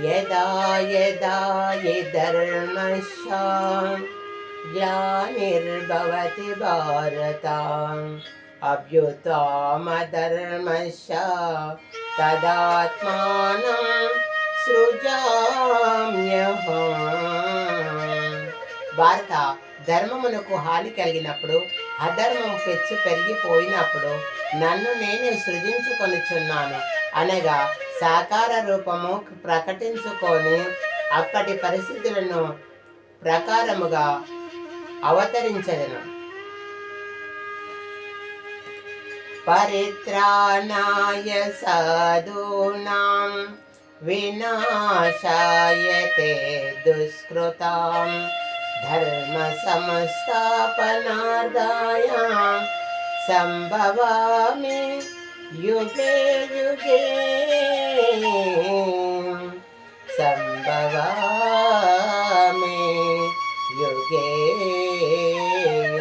యదా యదా హి ధర్మస్య గ్లానిర్భవతి భారత అభ్యుత్థానమధర్మస్య తదాత్మానం సృజామ్యహం. భారత, ధర్మమునకు హాని కలిగినప్పుడు, అధర్మం పెచ్చు పెరిగిపోయినప్పుడు నన్ను నేనే సృజించుకొనుచున్నాను అనగా సాకార రూపము ప్రకటించుకొని అప్పటి పరిస్థితులను ప్రకారముగా అవతరించదను. పరిత్రాణాయ సాధూనాం వినాశాయ తే దుష్కృతాం ధర్మ సంస్థాపనార్థాయ సంభవామి యుగే యుగే. సంభవామి యుగే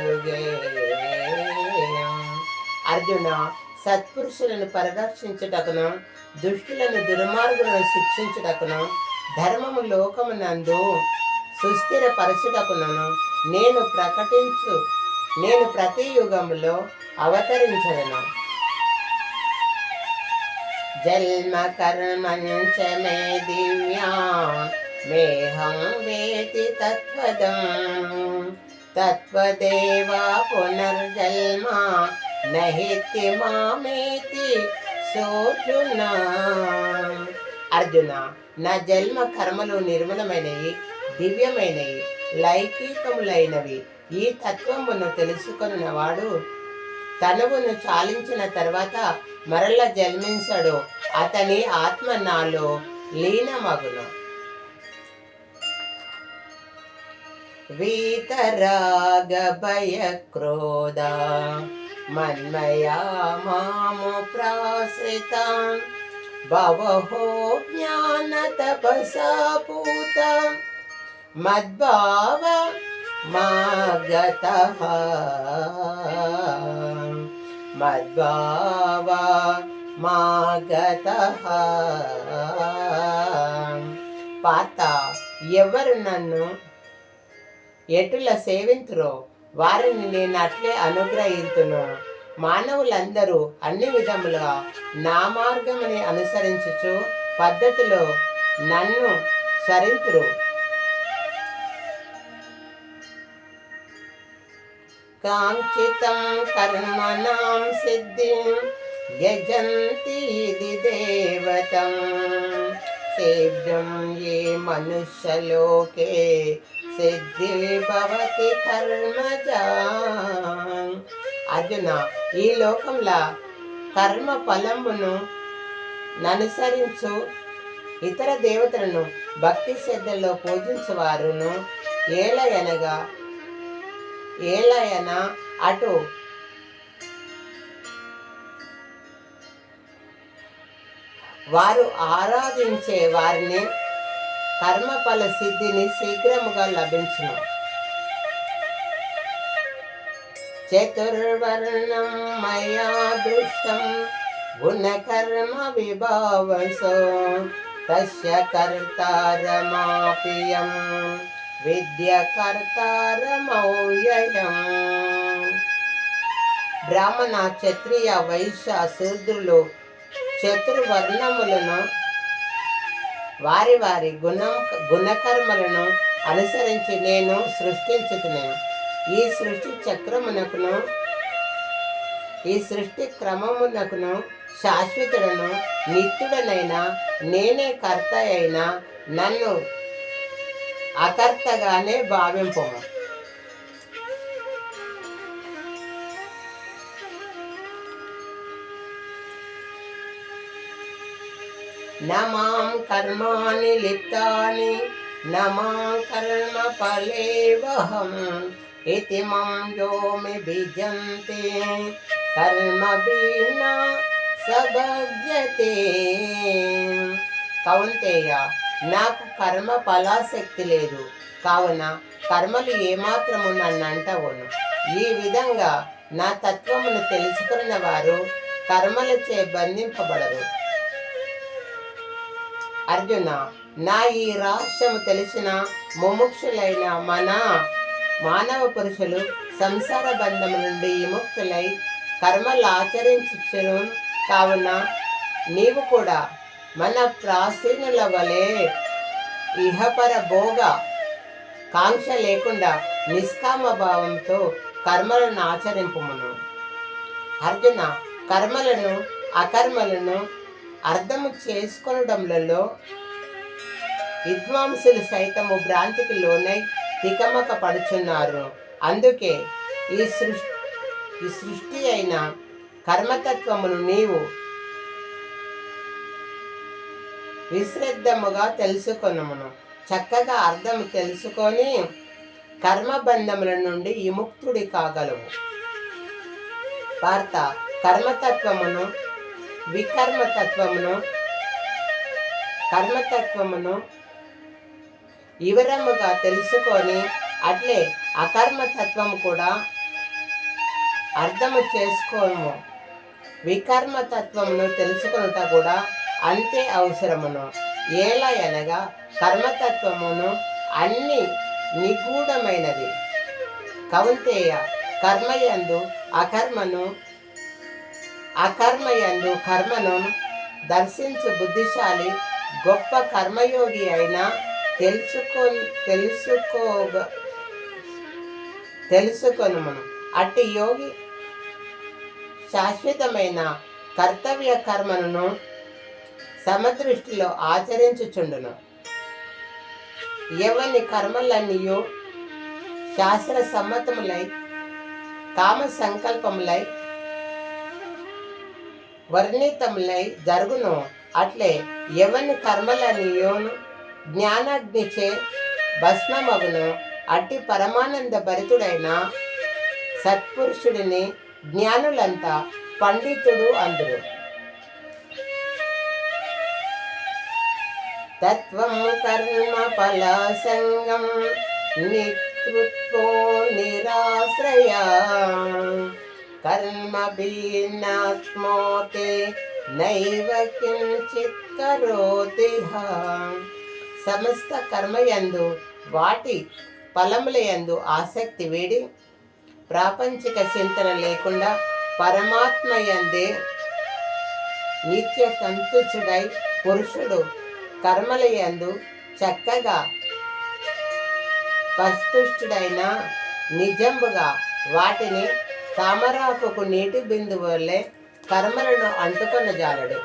యుగే. అర్జున, సత్పురుషులను పరిరక్షించుటకును దుష్టులను దుర్మార్గులను శిక్షించుటకును ధర్మము లోకమునందు సుస్థిరపరచుటకును నేను ప్రతి యుగములో అవతరించదను. జన్మ కర్మంచ మే దివ్యా మేహం వేతి తత్వదం తత్వదేవా పునర్జన్మ నహిత్య మామేతి సోర్జున. అర్జున, నా జన్మ కర్మలు నిర్మలమైనవి, దివ్యమైనవి, లౌకికములైనవి. ఈ తత్వమును తెలుసుకొనినవాడు తనువును చాలించిన తర్వాత మరల జన్మించడు. అతని ఆత్మ నాలో లీనమగును. వీతరాగ భయ క్రోధ మన్మయా మాము ప్రాశ్రితాం భవహో జ్ఞాన తపసా పూత మద్భావ మాగతః మద్భావ మాగతః. పాత, ఎవరు నన్ను ఎటుల సేవింతురో వారిని నేను అట్లే అనుగ్రహింతును. మానవులందరూ అన్ని విధములుగా నా మార్గముని అనుసరించుచు పద్ధతిలో నన్ను స్మరింతురు. కాంచితం కర్మణాం సిద్ధిం యజంతి ఇది దేవతం శీఘ్రం ఏ మనుష్యలోకే సిద్ధి భవతి కర్మజా. అర్జున, ఈ లోకంలో కర్మ ఫలమును ననుసరించు ఇతర దేవతలను భక్తి శ్రద్ధలో పూజించువారును ఏలయన అటు వారు ఆరాధించే వారిని కర్మఫల సిద్ధిని శీఘ్రముగా లభించును. చతుర్వర్ణం మయా దృష్టం గుణకర్మ విభావసో తస్య కర్తారమాపియం విద్య కర్తారమౌయయం. బ్రాహ్మణ, క్షత్రియ, వైశ్య, శూద్రులు చతుర్వర్ణములను వారి వారి గుణకర్మలను అనుసరించి నేను సృష్టించుతున్నాను. ఈ సృష్టి చక్రమునకును ఈ సృష్టి క్రమమునకును శాశ్వతుడను నిత్యుడనైనా నేనే కర్త అయినా నన్ను అకర్తగానే భావింపము. నమాం కర్మాణి లిప్తాని నమాం కర్మ ఫలేవహం ఇతి మం యోమి బిజంతే కర్మ బిన్నా సభజ్యతే. కౌంతేయ, నాకు కర్మ ఫలాశక్తి లేదు, కావున కర్మలు ఏమాత్రము నన్ను అంటవును. ఈ విధంగా నా తత్వమును తెలుసుకున్న వారు కర్మలచే బంధింపబడరు. అర్జున, నా ఈ రహస్యము తెలిసిన ముముక్షులైన మన మానవ పురుషులు సంసార బంధము నుండి విముక్తులై కర్మలు ఆచరించును. కావున నీవు కూడా మన ప్రాచీనుల వలె ఇహపర భోగ కాంక్ష లేకుండా నిష్కామ భావంతో కర్మలను ఆచరింపుమును. అర్జున, కర్మలను అకర్మలను అర్థము చేసుకొనడంలో విద్వాంసులు సైతము భ్రాంతికి లోనై తికమక పడుచున్నారు. అందుకే ఈ సృష్టి అయిన కర్మతత్వమును నీవు విశ్రద్ధముగా తెలుసుకొనుమును. చక్కగా అర్థం తెలుసుకొని కర్మబంధముల నుండి విముక్తుడి కాగలవు. వార్త కర్మతత్వమును కర్మతత్వమును వివరముగా తెలుసుకొని అట్లే అకర్మతత్వము కూడా అర్థము చేసుకోము. వికర్మతత్వమును తెలుసుకొనుట కూడా అంతే అవసరమును. ఎలా అనగా కర్మతత్వమును అన్ని నిగూఢమైనది. కౌంతేయ, కర్మయందు కర్మను దర్శించు బుద్ధిశాలి గొప్ప కర్మయోగి అయినా తెలుసుకొనుమును. అట్టి యోగి శాశ్వతమైన కర్తవ్య కర్మను సమదృష్టిలో ఆచరించుచుండును. ఎవని కర్మలన్నీయు శాస్త్ర సమ్మతములై కామ సంకల్పములై వర్ణితములై జరుగును. అట్లే ఎవని కర్మలన్నీయును జ్ఞానాగ్నిచే భస్మమగును. అట్టి పరమానంద భరితుడైన సత్పురుషుడిని జ్ఞానులంతా పండితుడు అందురు. తత్వం కర్మ ఫల సంగం నికృత్వో నిరాశ్రయ కర్మ భిన్నాత్మోతే నైవ కించిత్ కరోతి. సమస్త కర్మయందు వాటి ఫలములయందు ఆసక్తి వీడి ప్రాపంచిక చింతన లేకుండా పరమాత్మయందే నిత్య సంతుష్టుడై పురుషుడు కర్మలయందు చక్కగా పరితుష్టుడైన నిజంబుగా వాటిని తామరాకుకు నీటి బిందువు వల్లే కర్మలను అంటుకొన జాలడు.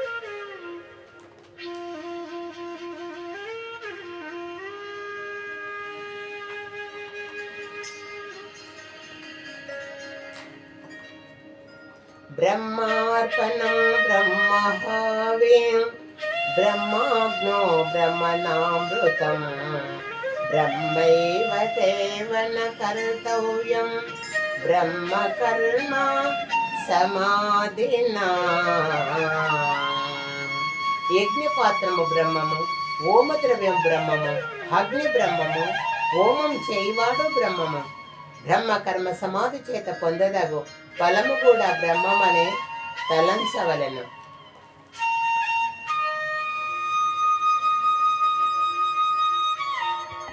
బ్రహ్మార్పణం బ్రహ్మహావేం బ్రహ్మాగ్నో బ్రహ్మణామృతం బ్రహ్మైవ తేవన కర్తవ్యం బ్రహ్మ కర్మ సమాధినా. యజ్ఞపాత్రము బ్రహ్మము, ఓమద్రవ్యం బ్రహ్మము, అగ్ని బ్రహ్మము, హోమం చేయవాడు బ్రహ్మము. బ్రహ్మ కర్మ సమాధి చేత పొందదగు ఫలము కూడా బ్రహ్మమనే తలంచవలెను.